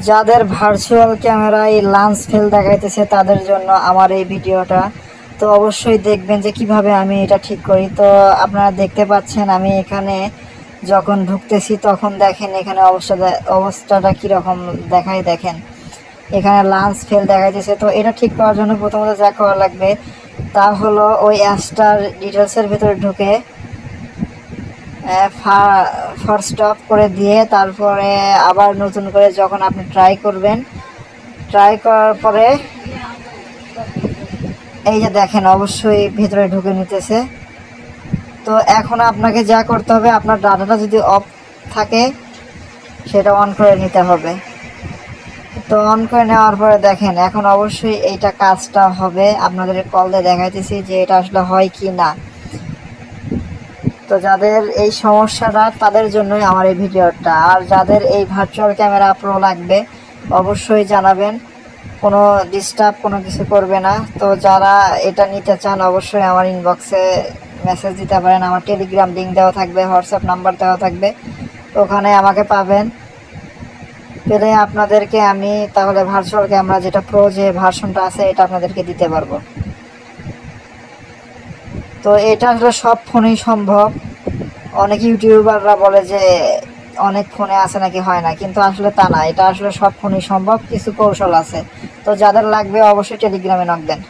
যাদের ভার্চুয়াল ক্যামেরায় lunch fail দেখাইতেছে তাদের জন্য আমার এই ভিডিওটা। তো অবশ্যই দেখবেন যে কিভাবে আমি এটা ঠিক করি। তো আপনারা দেখতে পাচ্ছেন আমি এখানে যখন ঢুকতেছি তখন দেখেন এখানে অবস্থাটা কীরকম দেখায়। দেখেন এখানে লাঞ্চ ফেল দেখাইতেছে। তো এটা ঠিক করার জন্য প্রথমত যা করা লাগবে তা হলো ওই অ্যাপসটার ডিটেলসের ভিতরে ঢুকে ফার্স্ট অফ করে দিয়ে তারপরে আবার নতুন করে যখন আপনি ট্রাই করবেন, ট্রাই করার পরে এই যে দেখেন অবশ্যই ভিতরে ঢুকে নিতেছে। তো এখন আপনাকে যা করতে হবে, আপনার ডাটাটা যদি অফ থাকে সেটা অন করে নিতে হবে। তো অন করে নেওয়ার পরে দেখেন এখন অবশ্যই এইটা কাজটা হবে। আপনাদের কল দিয়ে দেখাইতেছি যে এটা আসলে হয় কি না। তো যাদের এই সমস্যাটা তাদের জন্যই আমার এই ভিডিওটা। আর যাদের এই ভার্চুয়াল ক্যামেরা প্রো লাগবে অবশ্যই জানাবেন, কোনো ডিস্টার্ব কোনো কিছু করবে না। তো যারা এটা নিতে চান অবশ্যই আমার ইনবক্সে মেসেজ দিতে পারেন। আমার টেলিগ্রাম লিঙ্ক দেওয়া থাকবে, হোয়াটসঅ্যাপ নাম্বার দেওয়া থাকবে, ওখানে আমাকে পাবেন। পেলে আপনাদেরকে আমি তাহলে ভার্চুয়াল ক্যামেরা যেটা প্রো যে ভার্সনটা আছে এটা আপনাদেরকে দিতে পারবো। তো এটা আসলে সব ফোনেই সম্ভব। অনেক ইউটিউবাররা বলে যে অনেক ফোনে আছে নাকি হয় না, কিন্তু আসলে তা না, এটা আসলে সব ফোনেই সম্ভব, কিছু কৌশল আছে। তো যাদের লাগবে অবশ্যই টেলিগ্রামে নক দেন।